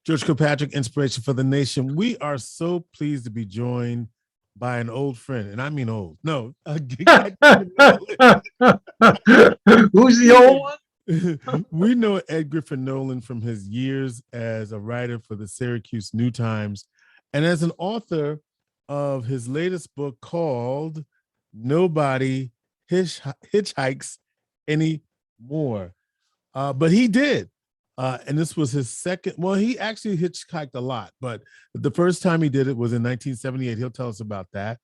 George Kilpatrick, Inspiration for the Nation. We are so pleased to be joined by an old friend, and I mean old. No, Who's the old one? we know Ed Griffin-Nolan from his years as a writer for the Syracuse New Times and as an author of his latest book called Nobody Hitchhikes Anymore. But he did. And this was his second. Well, he actually hitchhiked a lot, but the first time he did it was in 1978. He'll tell us about that.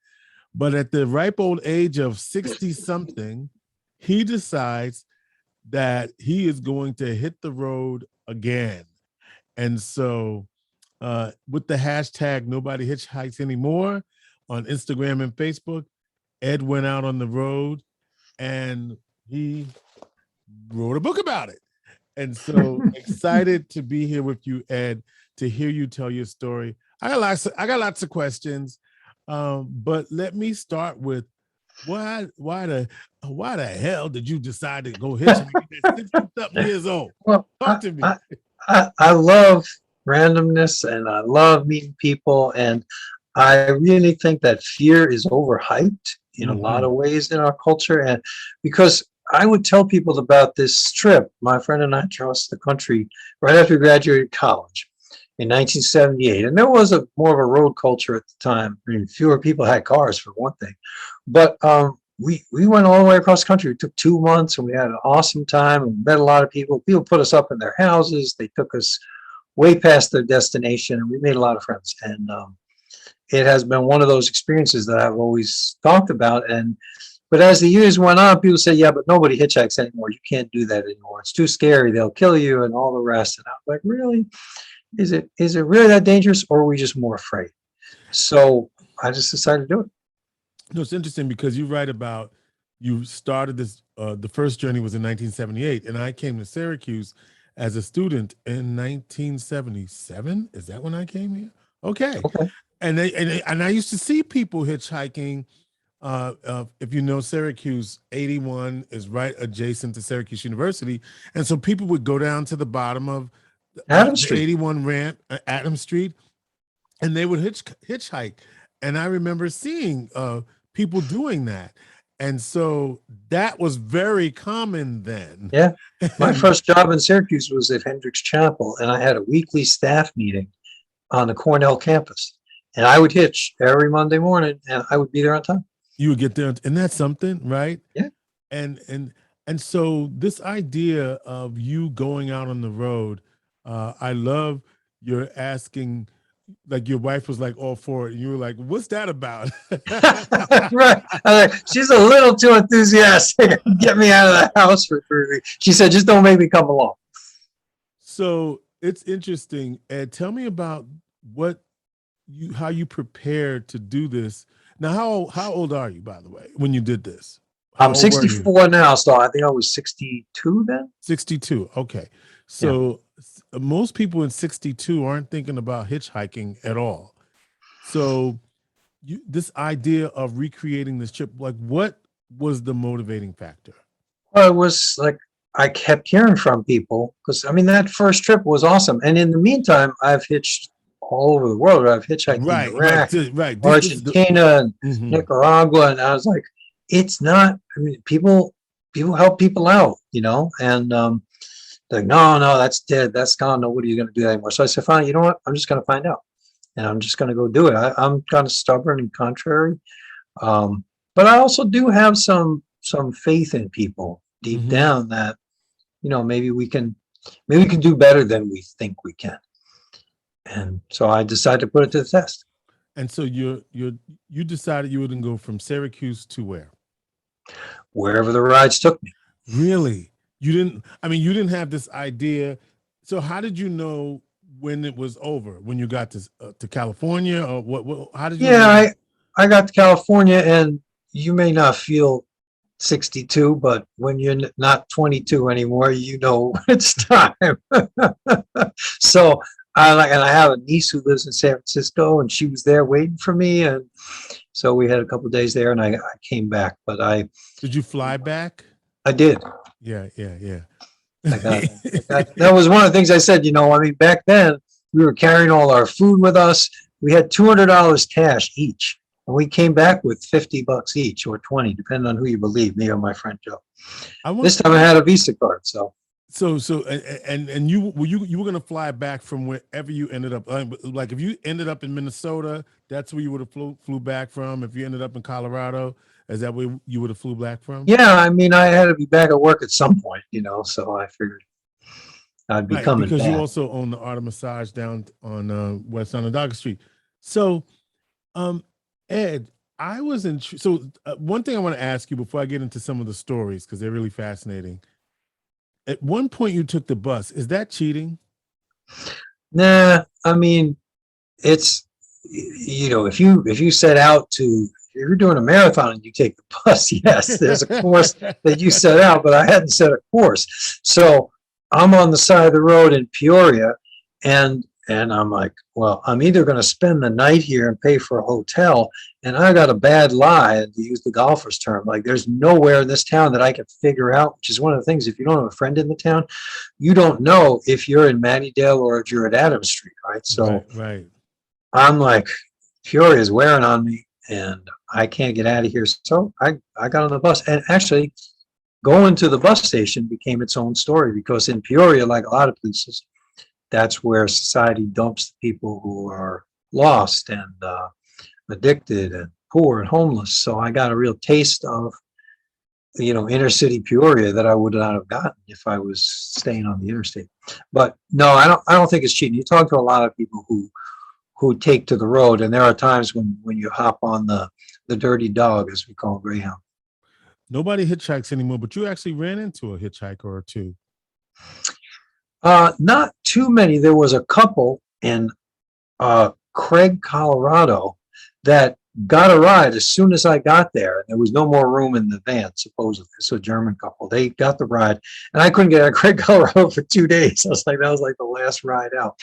But at the ripe old age of 60 something, he decides that he is going to hit the road again. And so with the hashtag Nobody Hitchhikes Anymore on Instagram and Facebook, Ed went out on the road and he wrote a book about it. And so excited to be here with you, Ed, to hear you tell your story. I got lots of questions, but let me start with why the hell did you decide to go hitchhiking at 60-something years old? Well, Talk to me. I love randomness and I love meeting people, and I really think that fear is overhyped in a lot of ways in our culture. And because I would tell people about this trip my friend and I crossed the country right after we graduated college in 1978. And there was more of a road culture at the time. I mean, fewer people had cars for one thing. But we went all the way across the country. It took 2 months and we had an awesome time and met a lot of people. People put us up in their houses. They took us way past their destination and we made a lot of friends. And it has been one of those experiences that I've always talked about. But as the years went on, people say, yeah, but nobody hitchhikes anymore. You can't do that anymore. It's too scary. They'll kill you and all the rest. And I was like, really? Is it really that dangerous, or are we just more afraid? So I just decided to do it. No, it's interesting because you write about, you started this, the first journey was in 1978, and I came to Syracuse as a student in 1977. Is that when I came here? Okay. And I used to see people hitchhiking. If you know Syracuse, 81 is right adjacent to Syracuse University. And so people would go down to the bottom of Adams Street. 81 ramp, Adams Street, and they would hitchhike. And I remember seeing people doing that. And so that was very common then. Yeah. My first job in Syracuse was at Hendricks Chapel, and I had a weekly staff meeting on the Cornell campus. And I would hitch every Monday morning, and I would be there on time. You would get there, and that's something, right? Yeah. And so this idea of you going out on the road, I love you're asking, like your wife was like all for it, and you were like, "What's that about?" Right. I was like, she's a little too enthusiastic. Get me out of the house for 3 weeks. She said, "Just don't make me come along." So it's interesting. Ed, tell me about how you prepared to do this. Now, how old are you, by the way, when you did this? I'm 64 now, so I think I was 62 then. 62. Okay. So most people in 62 aren't thinking about hitchhiking at all. So this idea of recreating this trip, like what was the motivating factor? Well, it was like I kept hearing from people because, I mean, that first trip was awesome. And in the meantime, I've hitched all over the world. I've hitchhiked in Iraq, Argentina, and Nicaragua. And I was like, it's not, I mean, people help people out, you know, and like, no, that's dead. That's gone. Nobody's going to do that anymore. So I said, fine, you know what? I'm just going to find out. And I'm just going to go do it. I'm kind of stubborn and contrary. But I also do have some faith in people deep down that, you know, maybe we can do better than we think we can. And so I decided to put it to the test. And so you decided you wouldn't go from Syracuse to where? Wherever the rides took me. Really? You didn't have this idea. So how did you know when it was over? When you got to California, or what how did you know? I got to California, and you may not feel 62, but when you're not 22 anymore, you know it's time. So I have a niece who lives in San Francisco, and she was there waiting for me, and so we had a couple of days there, and I came back. But did you fly back? I did. Yeah. That was one of the things I said. You know, I mean, back then We were carrying all our food with us. We had $200 cash each. And we came back with $50 each or 20, depending on who you believe, me or my friend Joe. This time I had a Visa card, so. And you were gonna fly back from wherever you ended up. Like if you ended up in Minnesota, that's where you would have flew back from. If you ended up in Colorado, is that where you would have flew back from? Yeah, I mean, I had to be back at work at some point, so I figured I'd be coming because you back. also own the Art of Massage down on West Onondaga Street. So, Ed, I was in. So one thing I want to ask you before I get into some of the stories because they're really fascinating. At one point, you took the bus. Is that cheating? Nah, I mean, it's if you set out to, if you're doing a marathon and you take the bus, yes, there's a course that you set out, but I hadn't set a course. So I'm on the side of the road in Peoria, and I'm like, well, I'm either going to spend the night here and pay for a hotel, and I got a bad lie, to use the golfer's term. Like, there's nowhere in this town that I can figure out, which is one of the things, if you don't have a friend in the town, you don't know if you're in Mannydale or if you're at Adams Street, right? So right. I'm like, Peoria is wearing on me, and I can't get out of here. So I got on the bus, and actually going to the bus station became its own story, because in Peoria, like a lot of places, that's where society dumps the people who are lost and addicted and poor and homeless. So I got a real taste of, inner city Peoria that I would not have gotten if I was staying on the interstate. But no, I don't think it's cheating. You talk to a lot of people who take to the road, and there are times when you hop on the dirty dog, as we call Greyhound. Nobody hitchhikes anymore, but you actually ran into a hitchhiker or two. Not too many. There was a couple in Craig, Colorado, that got a ride as soon as I got there. There was no more room in the van, supposedly. It's a German couple. They got the ride, and I couldn't get out of Craig, Colorado for 2 days. I was like, that was like the last ride out.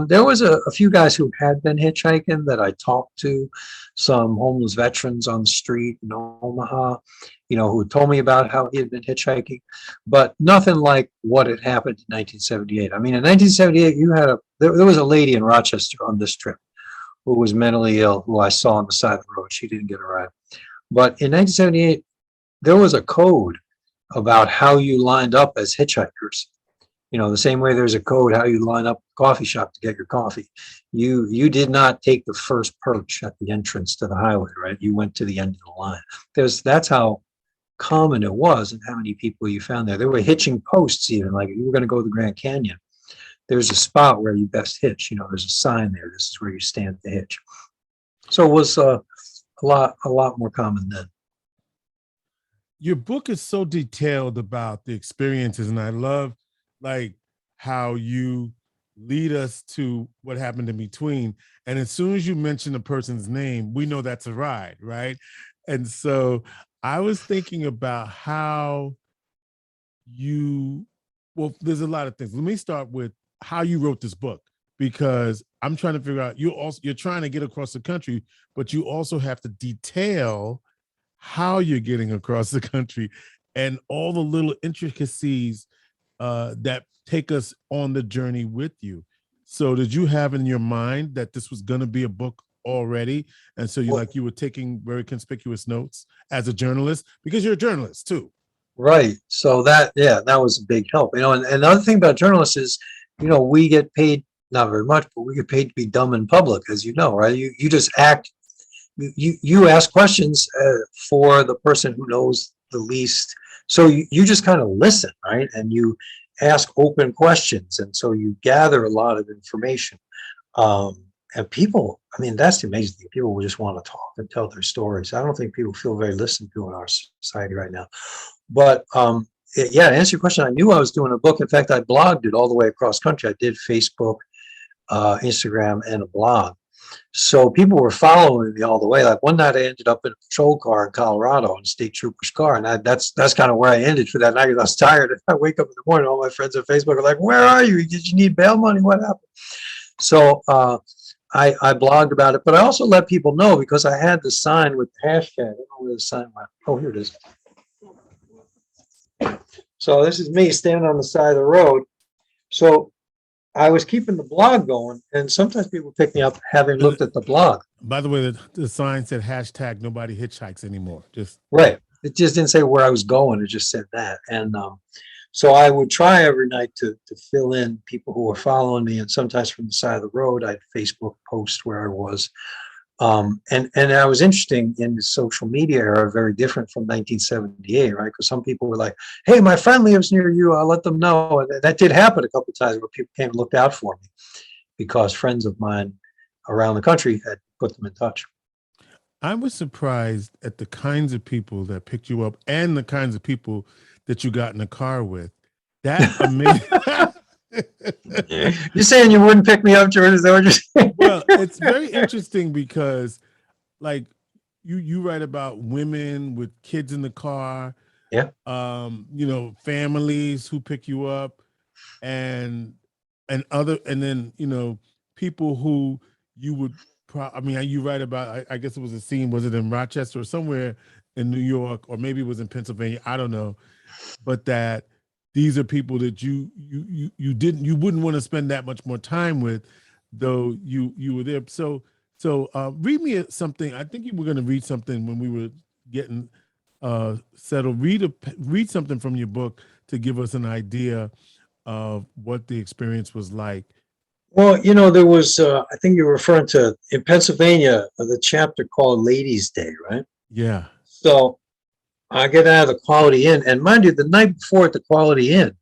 There was a few guys who had been hitchhiking that I talked to, some homeless veterans on the street in Omaha, who told me about how he had been hitchhiking, but nothing like what had happened in 1978. I mean, in 1978, there was a lady in Rochester on this trip who was mentally ill, who I saw on the side of the road. She didn't get a ride. But in 1978, there was a code about how you lined up as hitchhikers. The same way there's a code how you line up a coffee shop to get your coffee. You did not take the first perch at the entrance to the highway, right? You went to the end of the line. That's how common it was, and how many people you found there. There were hitching posts, even like if you were going to go to the Grand Canyon, there's a spot where you best hitch. There's a sign there. This is where you stand to hitch. So it was a lot more common then. Your book is so detailed about the experiences, and I love like how you lead us to what happened in between. And as soon as you mention a person's name, we know that's a ride, right? And so I was thinking about how there's a lot of things. Let me start with how you wrote this book, because I'm trying to figure out, you're trying to get across the country, but you also have to detail how you're getting across the country and all the little intricacies that take us on the journey with you. So did you have in your mind that this was going to be a book already? And so you were taking very conspicuous notes as a journalist, because you're a journalist too. Right. So that was a big help. And another thing about journalists is, we get paid, not very much, but we get paid to be dumb in public, as you know, right? You just act, you ask questions for the person who knows the least. So you just kind of listen, right? And you ask open questions. And so you gather a lot of information. And people, I mean, that's the amazing thing. People will just want to talk and tell their stories. I don't think people feel very listened to in our society right now. But to answer your question, I knew I was doing a book. In fact, I blogged it all the way across country. I did Facebook, Instagram, and a blog. So people were following me all the way. Like one night I ended up in a patrol car in Colorado, in a state trooper's car. And that's kind of where I ended for that night, because I was tired. And I wake up in the morning, all my friends on Facebook are like, where are you? Did you need bail money? What happened? So I blogged about it, but I also let people know, because I had the sign with the hashtag. I don't know where the sign went. Oh, here it is. So this is me standing on the side of the road. So I was keeping the blog going, and sometimes people pick me up having looked at the blog. By the way, the sign said hashtag nobody hitchhikes anymore. Just Right. It just didn't say where I was going. It just said that. And so I would try every night to fill in people who were following me. And sometimes from the side of the road, I'd Facebook post where I was. And I was interesting in the social media era, very different from 1978, right? Because some people were like, hey, my friend lives near you. I'll let them know. And that did happen a couple of times where people came and looked out for me because friends of mine around the country had put them in touch. I was surprised at the kinds of people that picked you up and the kinds of people that you got in the car with. That amazing. You're saying you wouldn't pick me up, George? Is that what you're saying? Well, it's very interesting because, like, you write about women with kids in the car, Yeah. You know, families who pick you up, and then you know, people who you would. I mean, you write about. I guess it was a scene. Was it in Rochester or somewhere in New York, or maybe it was in Pennsylvania? I don't know, but that these are people that you wouldn't want to spend that much more time with, though you were there. So read me something. I think you were going to read something when we were getting settled. Read something from your book to give us an idea of what the experience was like. Well, you know, there was, I think you're referring to in Pennsylvania, the chapter called Ladies' Day, right? Yeah. So I get out of the Quality Inn, and mind you, the night before at the Quality Inn,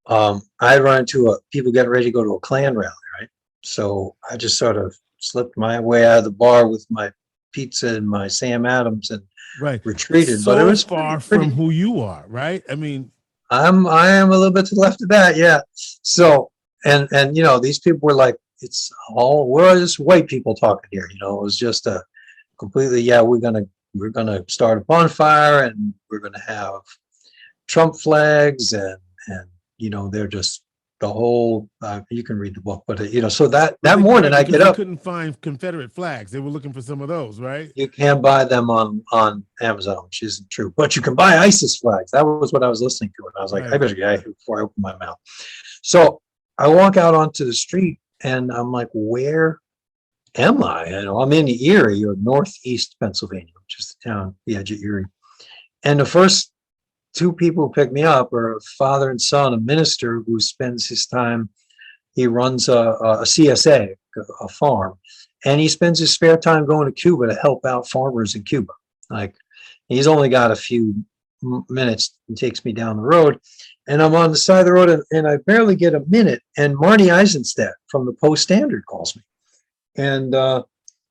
I run into people getting ready to go to a Klan rally, right? So I just sort of slipped my way out of the bar with my pizza and my Sam Adams and Right. retreated. So but it was far pretty, from who you are, right? I mean, I am a little bit to the left of that, yeah. So and you know, these people were like, we're just white people talking here, you know. It was just a completely, yeah, we're gonna start a bonfire and we're gonna have Trump flags and you know, they're just the whole you can read the book, but you know, so that morning I get they up. couldn't find Confederate flags. They were looking for some of those, right? You can't buy them on Amazon, which isn't true, but you can buy ISIS flags. That was what I was listening to, and I was like, Right. I better get out of here before I open my mouth. So I walk out onto the street and I'm like, where am I? You know, I'm in Erie or northeast Pennsylvania, which is the town, the edge of Erie. And the first two people who pick me up are a father and son, a minister who spends his time, he runs a CSA, a farm, and he spends his spare time going to Cuba to help out farmers in Cuba. Like, he's only got a few minutes and takes me down the road. And I'm on the side of the road and I barely get a minute. And Marnie Eisenstadt from the Post Standard calls me. And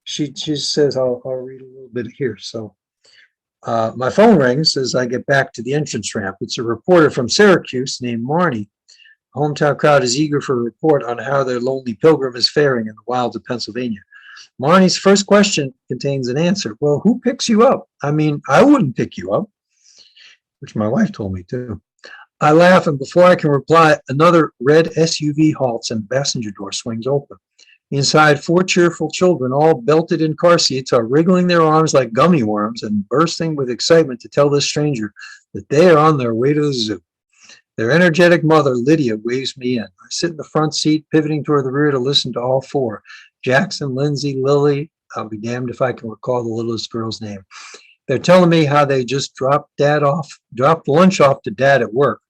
she says, I'll read a little bit here. So my phone rings as I get back to the entrance ramp. It's a reporter from Syracuse named Marnie. The hometown crowd is eager for a report on how their lonely pilgrim is faring in the wilds of Pennsylvania. Marnie's first question contains an answer. Well, who picks you up? I mean, I wouldn't pick you up, which my wife told me too. I laugh, and before I can reply, another red SUV halts and the passenger door swings open. Inside, four cheerful children, all belted in car seats, are wriggling their arms like gummy worms and bursting with excitement to tell this stranger that they are on their way to the zoo. Their energetic mother, Lydia, waves me in. I sit in the front seat, pivoting toward the rear to listen to all four. Jackson, Lindsay, Lily. I'll be damned if I can recall the littlest girl's name. They're telling me how they just dropped lunch off to Dad at work.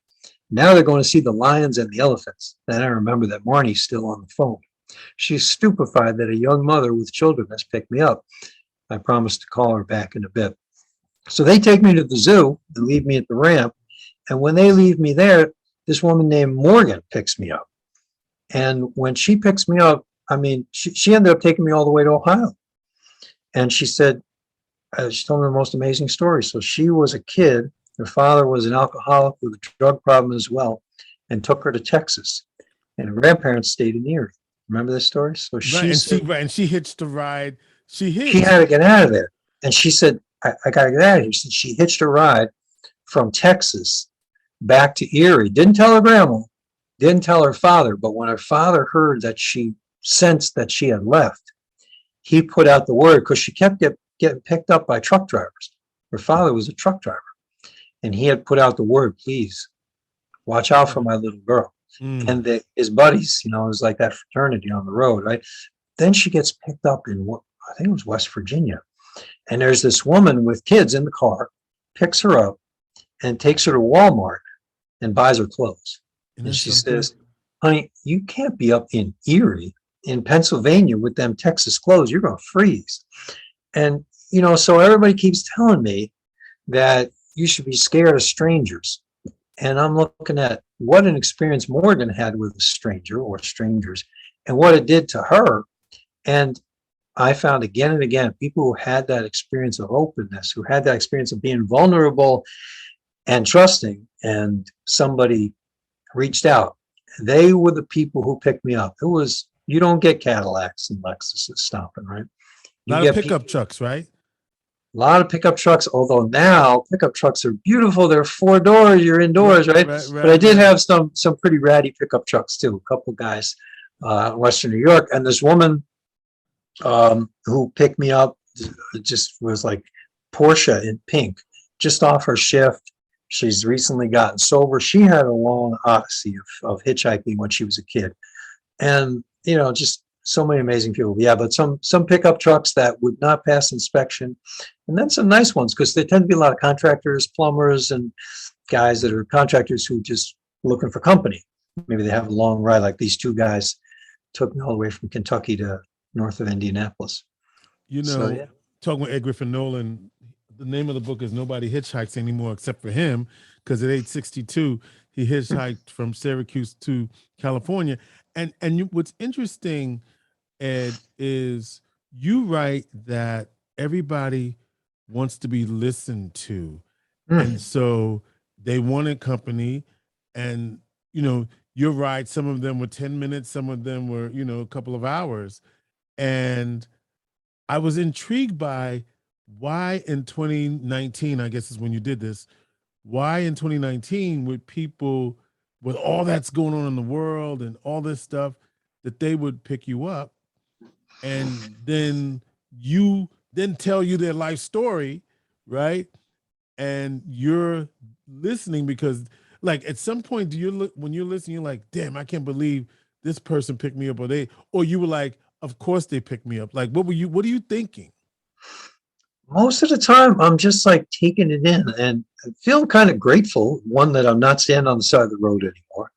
Now they're going to see the lions and the elephants. Then I remember that Marnie's still on the phone. She's stupefied that a young mother with children has picked me up. I promised to call her back in a bit. So they take me to the zoo and leave me at the ramp. And when they leave me there, this woman named Morgan picks me up. And when she picks me up, I mean, she ended up taking me all the way to Ohio. And she said, she told me the most amazing story. So she was a kid. Her father was an alcoholic with a drug problem as well, and took her to Texas. And her grandparents stayed in Erie. Remember this story? So she hitched a ride. She had to get out of there. And she said, I got to get out of here. She hitched a ride from Texas back to Erie. Didn't tell her grandma, didn't tell her father. But when her father heard that she sensed that she had left, he put out the word, because she kept getting picked up by truck drivers. Her father was a truck driver. And he had put out the word, please watch out for my little girl. Mm. and his buddies, it was like that fraternity on the road, right? Then she gets picked up in what I think it was West Virginia. And there's this woman with kids in the car, picks her up and takes her to Walmart and buys her clothes. And And that's she something. says, honey, you can't be up in Erie, in Pennsylvania with them Texas clothes. You're going to freeze. And, so everybody keeps telling me that you should be scared of strangers. And I'm looking at what an experience Morgan had with a stranger or strangers and what it did to her. And I found again and again people who had that experience of openness, who had that experience of being vulnerable and trusting, and somebody reached out. They were the people who picked me up. It was, you don't get Cadillacs and Lexuses stopping, right? A You lot of get pickup people, trucks, right? a lot of pickup trucks, although now pickup trucks are beautiful. They're 4 doors, you're Right, indoors, right? right, But I right, did right. have some pretty ratty pickup trucks too. A couple guys in Western New York, and this woman who picked me up just was like Porsche in pink, just off her shift. She's recently gotten sober. She had a long odyssey of hitchhiking when she was a kid, and just so many amazing people. Yeah, but some pickup trucks that would not pass inspection, and then some nice ones because there tend to be a lot of contractors, plumbers, and guys that are contractors who just looking for company. Maybe they have a long ride, like these two guys took me all the way from Kentucky to north of Indianapolis. So yeah. Talking with Ed Griffin-Nolan, the name of the book is Nobody Hitchhikes Anymore Except for Him, because at age 62, he hitchhiked from Syracuse to California. What's interesting, Ed, is you write that everybody wants to be listened to. And so they wanted company. And, your ride, some of them were 10 minutes, some of them were, a couple of hours. And I was intrigued by why in 2019, I guess is when you did this, why in 2019 would people, with all that's going on in the world and all this stuff, that they would pick you up and then tell you their life story, right? And you're listening because, like, at some point, do you look when you're listening, you're like, damn, I can't believe this person picked me up, or you were like, of course they picked me up. Like, what are you thinking? Most of the time, I'm just like taking it in and feel kind of grateful. One, that I'm not standing on the side of the road anymore,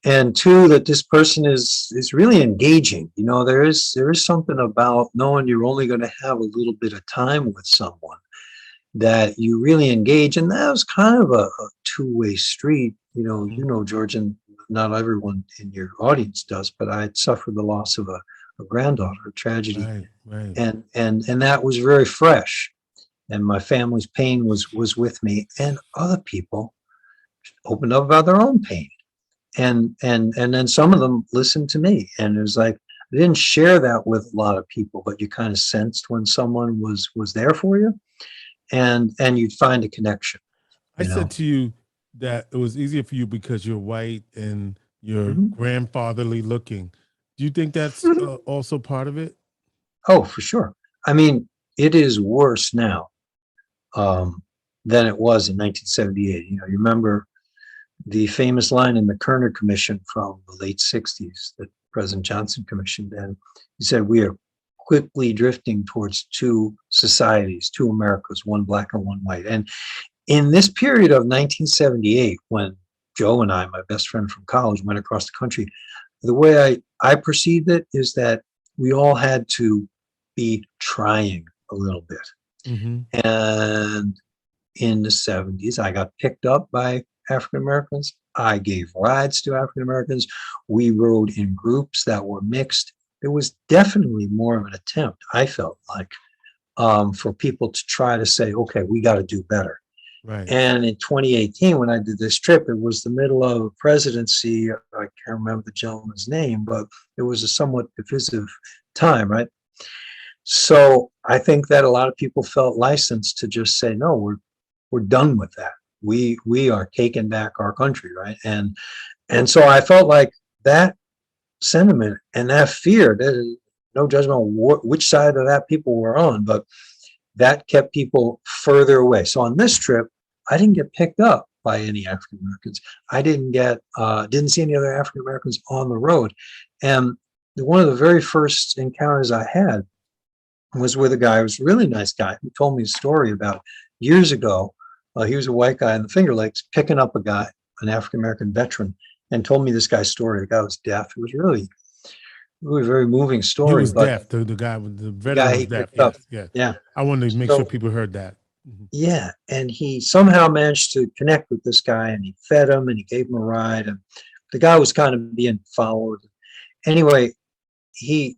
and two, that this person is really engaging. There is something about knowing you're only going to have a little bit of time with someone that you really engage, and that was kind of a two-way street. George, and not everyone in your audience does, but I had suffered the loss of a granddaughter, a tragedy, Right. and that was very fresh, and my family's pain was with me, and other people opened up about their own pain, and then some of them listened to me, and it was like I didn't share that with a lot of people, but you kind of sensed when someone was there for you, and you'd find a connection. I said to you that it was easier for you because you're white and you're Mhm. grandfatherly looking. Do you think that's also part of it? Oh, for sure. I mean, it is worse now than it was in 1978. You remember the famous line in the Kerner Commission from the late 60s that President Johnson commissioned then. He said, we are quickly drifting towards two societies, two Americas, one black and one white. And in this period of 1978, when Joe and I, my best friend from college, went across the country, the way I perceived it is that we all had to be trying a little bit. Mm-hmm. And in the 70s, I got picked up by African Americans. I gave rides to African Americans. We rode in groups that were mixed. There was definitely more of an attempt, I felt like, for people to try to say, okay, we got to do better. Right. And in 2018, when I did this trip, it was the middle of a presidency. I can't remember the gentleman's name, but it was a somewhat divisive time, right? So I think that a lot of people felt licensed to just say, no, we're done with that. We are taking back our country, right? And so I felt like that sentiment and that fear, no judgment on which side of that people were on, but that kept people further away. So on this trip, I didn't get picked up. by any African Americans. I didn't see any other African Americans on the road. And one of the very first encounters I had was with a guy who was a really nice guy who told me a story about years ago. He was a white guy in the Finger Lakes picking up a guy, an African American veteran, and told me this guy's story. The guy was deaf. It was really a very moving story. He was deaf. The guy with the veteran was deaf. Yes, yes. Yeah. I wanted to make sure people heard that. Mm-hmm. Yeah. And he somehow managed to connect with this guy, and he fed him and he gave him a ride. And the guy was kind of being followed. Anyway, he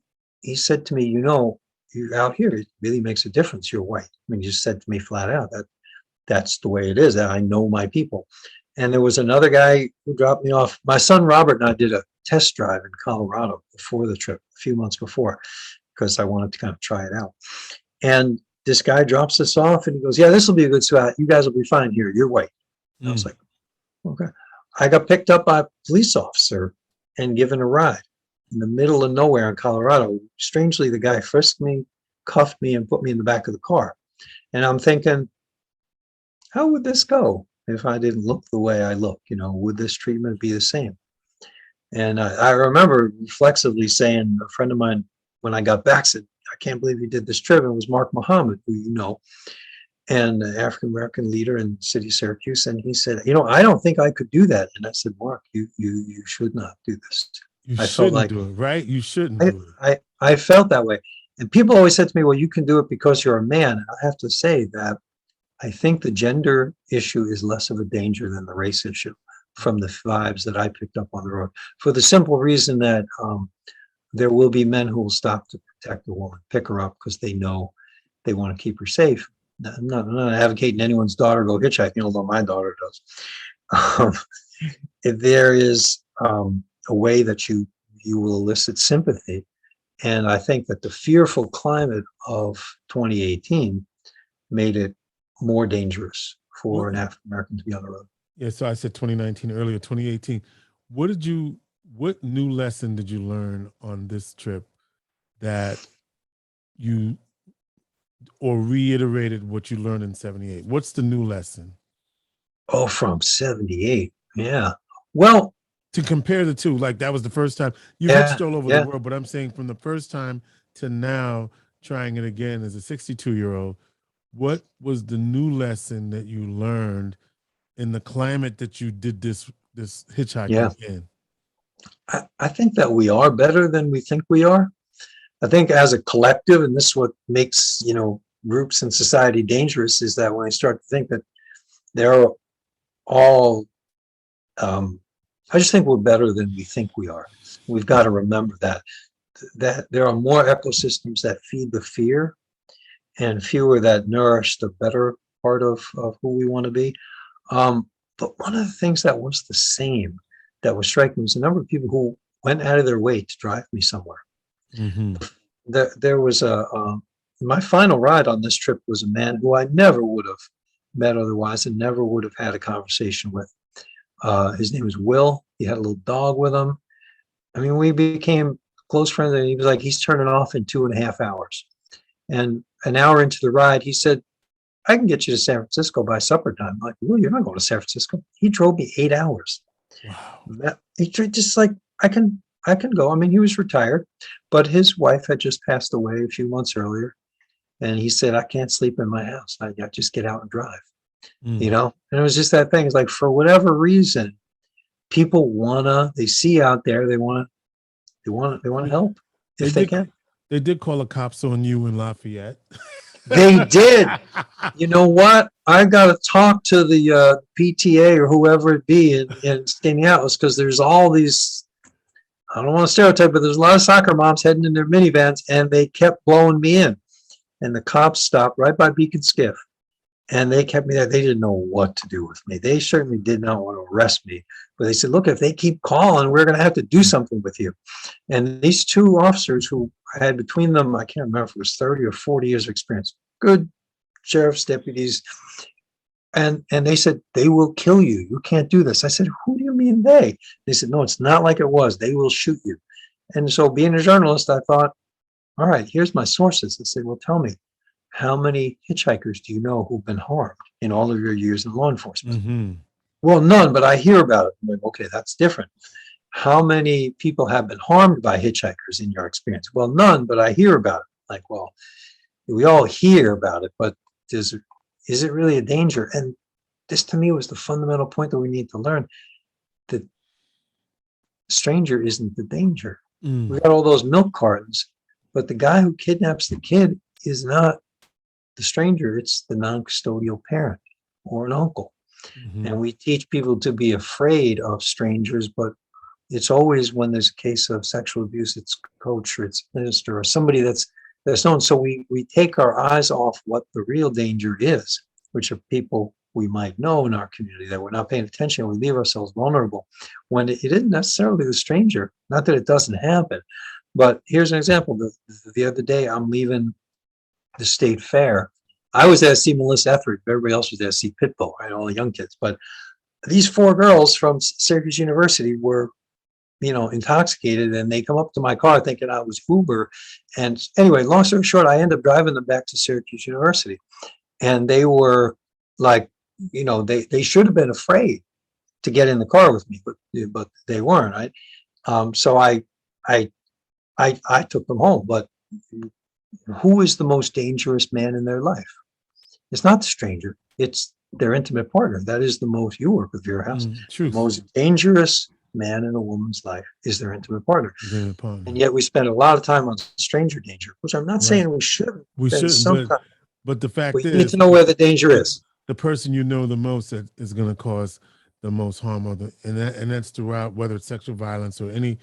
said to me, you're out here, it really makes a difference. You're white. I mean, he just said to me flat out that's the way it is. I know my people. And there was another guy who dropped me off. My son Robert and I did a test drive in Colorado before the trip, a few months before, because I wanted to kind of try it out. And this guy drops us off and he goes, yeah, this will be a good spot. You guys will be fine here. You're white. I was like, okay. I got picked up by a police officer and given a ride in the middle of nowhere in Colorado. Strangely, the guy frisked me, cuffed me, and put me in the back of the car. And I'm thinking, how would this go if I didn't look the way I look? Would this treatment be the same? And I remember reflexively saying, a friend of mine, when I got back, said, I can't believe you did this trip. It was Mark Muhammad, who you know, and an African-American leader in the city of Syracuse. And he said, I don't think I could do that. And I said, Mark, you should not do this. I shouldn't do it, right? You shouldn't do it. I felt that way. And people always said to me, well, you can do it because you're a man. And I have to say that I think the gender issue is less of a danger than the race issue from the vibes that I picked up on the road, for the simple reason that there will be men who will stop to protect a woman, pick her up because they know they want to keep her safe. I'm not advocating anyone's daughter go hitchhiking, although my daughter does. If there is a way that you will elicit sympathy, and I think that the fearful climate of 2018 made it more dangerous for an African American to be on the road. Yeah, so I said 2019 earlier, 2018. What new lesson did you learn on this trip that you, or reiterated what you learned in 78? What's the new lesson? Oh, from 78. Yeah. Well, to compare the two, like that was the first time you hitched all over the world, but I'm saying from the first time to now trying it again as a 62-year-old, what was the new lesson that you learned in the climate that you did this hitchhiking in? I think that we are better than we think we are. I think as a collective, and this is what makes, groups in society dangerous, is that when I start to think that they're all, I just think we're better than we think we are. We've got to remember that there are more ecosystems that feed the fear and fewer that nourish the better part of who we want to be. But one of the things that was the same, that was striking, was the number of people who went out of their way to drive me somewhere. Mm-hmm. There was my final ride on this trip was a man who I never would have met otherwise and never would have had a conversation with. His name was Will. He had a little dog with him. I mean, we became close friends, and he was like, he's turning off in 2.5 hours. And an hour into the ride, he said, I can get you to San Francisco by supper time. I'm like, well, you're not going to San Francisco. He drove me 8 hours. Wow. He just like, I can go. I mean, he was retired, but his wife had just passed away a few months earlier. And he said, I can't sleep in my house. I just get out and drive, And it was just that thing. It's like, for whatever reason, people they see out there, they want to help if they can. They did call the cops on you in Lafayette. They did. You know what? I got to talk to the PTA or whoever it be in Skaneateles, because there's all these, I don't want to stereotype, but there's a lot of soccer moms heading in their minivans, and they kept blowing me in. And the cops stopped right by Beacon Skiff, and they kept me there. They didn't know what to do with me. They certainly did not want to arrest me, but they said, look, if they keep calling, we're going to have to do something with you. And these two officers who had between them, I can't remember if it was 30 or 40 years of experience, good sheriff's deputies. And they said, they will kill you. You can't do this. I said, who do you mean they? They said, no, it's not like it was. They will shoot you. And so, being a journalist, I thought, all right, here's my sources. I said, well, tell me, how many hitchhikers do you know who've been harmed in all of your years in law enforcement? Mm-hmm. Well, none, but I hear about it. I'm like, okay, that's different. How many people have been harmed by hitchhikers in your experience? Well, none, but I hear about it. Like, well, we all hear about it, but is it really a danger? And this to me was the fundamental point that we need to learn, that stranger isn't the danger. We Mm. got all those milk cartons, but the guy who kidnaps the kid is not the stranger, it's the non-custodial parent or an uncle. Hmm. And we teach people to be afraid of strangers, but it's always when there's a case of sexual abuse, it's coach or it's minister or somebody that's known. So we take our eyes off what the real danger is, which are people we might know in our community that we're not paying attention. We leave ourselves vulnerable when it isn't necessarily the stranger. Not that it doesn't happen, but here's an example. The other day, I'm leaving the state fair. I was there to see Melissa Etheridge. Everybody else was there to see Pitbull, right? All the young kids. But these four girls from Syracuse University were, intoxicated, and they come up to my car thinking I was Uber. And anyway, long story short, I ended up driving them back to Syracuse University. And they were like, they should have been afraid to get in the car with me, but they weren't. Right? So I took them home. But who is the most dangerous man in their life? It's not the stranger. It's their intimate partner. That is the most, you work with your house. The Truth. most dangerous man in a woman's life is their intimate partner. The partner. And yet we spend a lot of time on stranger danger, which I'm not Right. saying we shouldn't. We Spend shouldn't, some time, but the fact but you is, need to know where the danger is. the person you know the most that is going to cause the most harm, and that's throughout, whether it's sexual violence or any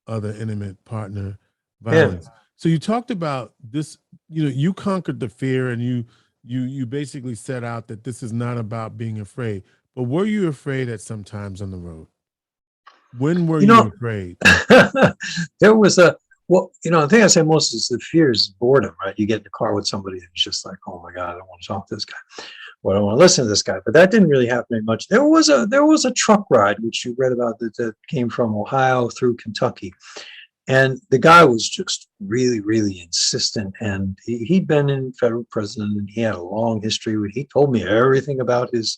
other intimate partner violence. So you talked about this. You conquered the fear, and you basically set out that this is not about being afraid. But were you afraid at some times on the road? When were you afraid? There was the thing I say most is the fear is boredom, right? You get in the car with somebody and it's just like, oh my God, I don't want to talk to this guy. Well, I don't want to listen to this guy. But that didn't really happen very much. There was a truck ride, which you read about, that came from Ohio through Kentucky. And the guy was just really, really insistent. And he'd been in federal prison, and he had a long history. He told me everything about his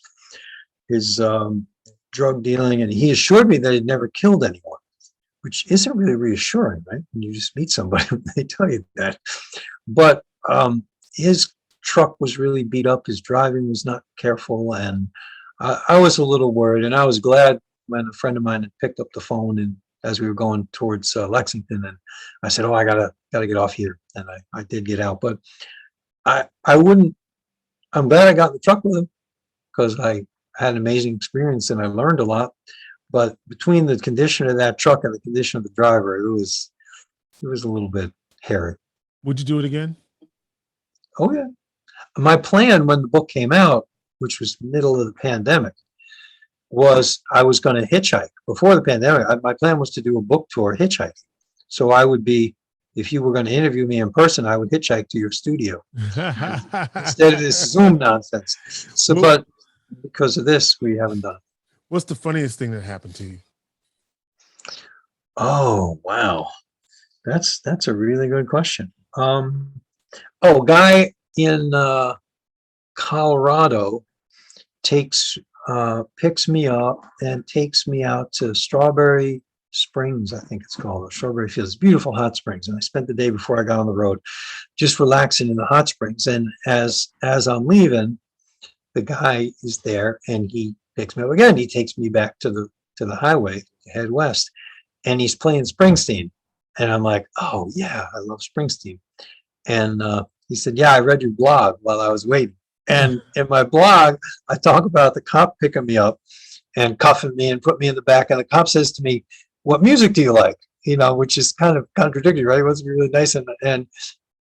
drug dealing, and he assured me that he'd never killed anyone, which isn't really reassuring, right? When you just meet somebody, they tell you that. But his truck was really beat up. His driving was not careful, and I was a little worried. And I was glad when a friend of mine had picked up the phone, and as we were going towards Lexington, and I said, "Oh, I gotta get off here," and I did get out. But I wouldn't. I'm glad I got in the truck with him because I had an amazing experience and I learned a lot. But between the condition of that truck and the condition of the driver, it was a little bit hairy. Would you do it again? Oh yeah. My plan when the book came out, which was middle of the pandemic, was I was going to hitchhike. Before the pandemic, my plan was to do a book tour hitchhiking. So I would be, if you were going to interview me in person, I would hitchhike to your studio instead of this Zoom nonsense. So, but because of this, we haven't done it. What's the funniest thing that happened to you? Oh, wow. That's a really good question. A guy in Colorado picks me up and takes me out to Strawberry Springs, I think it's called, or Strawberry Fields, beautiful hot springs. And I spent the day before I got on the road just relaxing in the hot springs. And as I'm leaving, the guy is there and he picks me up again. He takes me back to the highway to head west, and he's playing Springsteen. And I'm like, oh yeah, I love Springsteen. And he said, yeah, I read your blog while I was waiting. And in my blog, I talk about the cop picking me up and cuffing me and put me in the back. And the cop says to me, what music do you like? Which is kind of contradictory, right? It wasn't really nice. And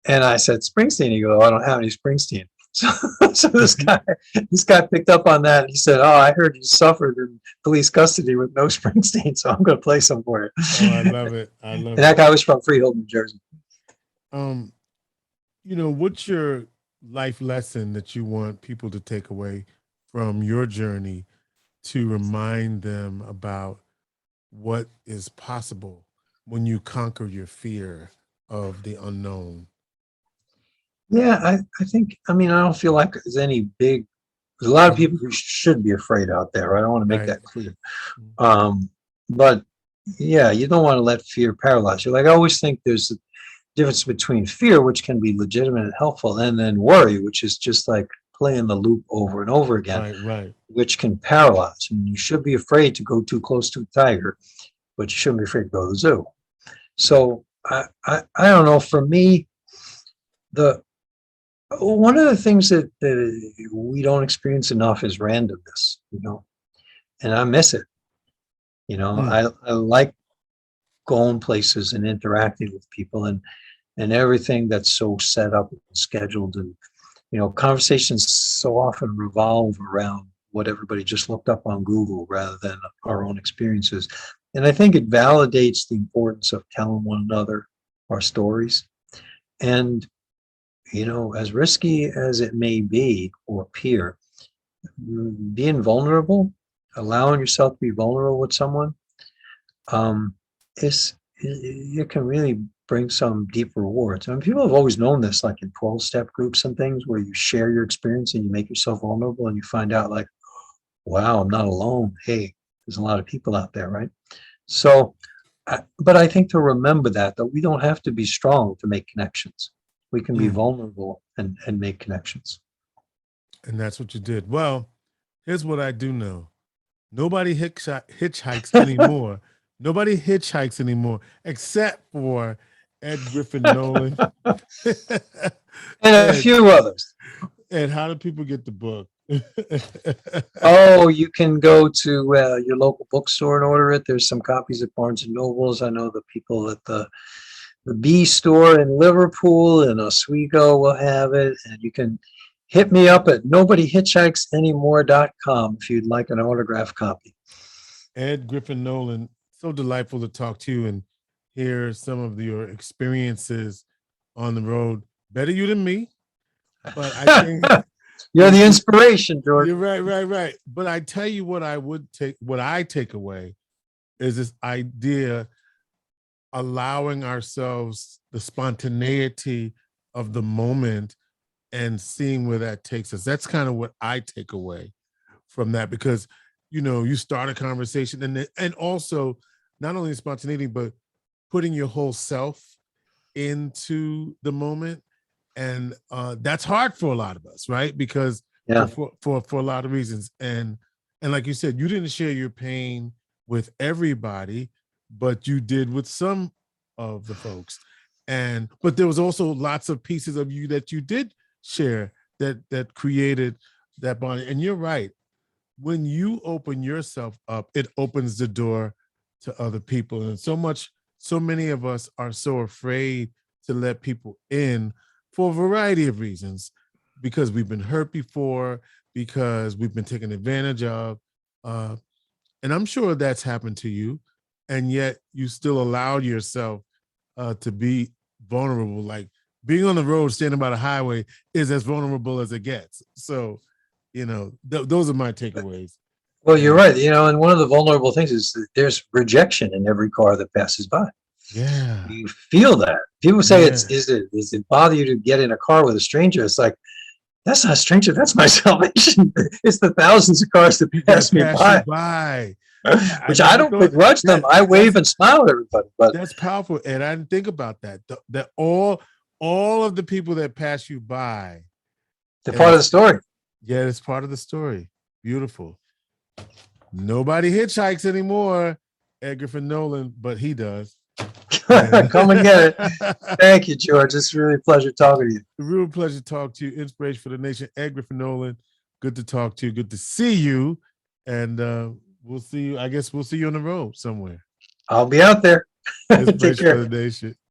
I said, Springsteen. He goes, oh, I don't have any Springsteen. So this guy picked up on that. And he said, oh, I heard you suffered in police custody with no Springsteen. So I'm going to play some for you. Oh, I love it. And that guy was from Freehold, New Jersey. What's your life lesson that you want people to take away from your journey to remind them about what is possible when you conquer your fear of the unknown? Yeah, I think, I don't feel like there's any big There's a lot of people who should be afraid out there. I don't want to make Right. that clear. But yeah, you don't want to let fear paralyze you. Like I always think there's a difference between fear, which can be legitimate and helpful, and then worry, which is just like playing the loop over and over again, Right, right. which can paralyze. And you should be afraid to go too close to a tiger, but you shouldn't be afraid to go to the zoo. So I don't know. For me, the one of the things that we don't experience enough is randomness, and I miss it. I like going places and interacting with people and everything that's so set up and scheduled, and conversations so often revolve around what everybody just looked up on Google rather than our own experiences. And I think it validates the importance of telling one another our stories. And as risky as it may be or appear, being vulnerable, allowing yourself to be vulnerable with someone, it can really bring some deep rewards. I mean, people have always known this, like in 12-step groups and things, where you share your experience and you make yourself vulnerable and you find out like, wow, I'm not alone. Hey, there's a lot of people out there, right? So, but I think to remember that we don't have to be strong to make connections. We can be vulnerable and make connections. And that's what you did. Well, here's what I do know. Nobody hitchhikes anymore. Nobody hitchhikes anymore, except for Ed Griffin-Nolan. And a few others. And how do people get the book? Oh, you can go to your local bookstore and order it. There's some copies at Barnes and Nobles. I know the people at the B store in Liverpool and Oswego will have it. And you can hit me up at nobodyhitchhikesanymore.com if you'd like an autographed copy. Ed Griffin-Nolan, so delightful to talk to you and hear some of your experiences on the road. Better you than me, but I think you're the inspiration, George. You're right. But I tell you what I take away is this idea allowing ourselves the spontaneity of the moment and seeing where that takes us. That's kind of what I take away from that, because you start a conversation and also not only spontaneity, but putting your whole self into the moment. And that's hard for a lot of us, right? Because for a lot of reasons. And like you said, you didn't share your pain with everybody, but you did with some of the folks. But there was also lots of pieces of you that you did share that created that bond. And you're right. When you open yourself up, it opens the door to other people. And so many of us are so afraid to let people in for a variety of reasons, because we've been hurt before, because we've been taken advantage of. And I'm sure that's happened to you. And yet you still allowed yourself to be vulnerable. Like being on the road, standing by the highway is as vulnerable as it gets. So, those are my takeaways. Well, you're right. And one of the vulnerable things is that there's rejection in every car that passes by. Yeah. You feel that. People say does it bother you to get in a car with a stranger? It's like, that's not a stranger, that's my salvation. It's the thousands of cars that pass me by. Which I don't begrudge them. I wave and smile at everybody. But that's powerful. And I didn't think about that. That all of the people that pass you by, they're part of the story. Yeah, it's part of the story. Beautiful. Nobody hitchhikes anymore, Ed Griffin-Nolan, but he does. Come and get it. Thank you, George. It's really a pleasure talking to you. A real pleasure to talk to you. Inspiration for the Nation, Ed Griffin-Nolan. Good to talk to you. Good to see you. And we'll see you. I guess we'll see you on the road somewhere. I'll be out there. Inspiration for the Nation.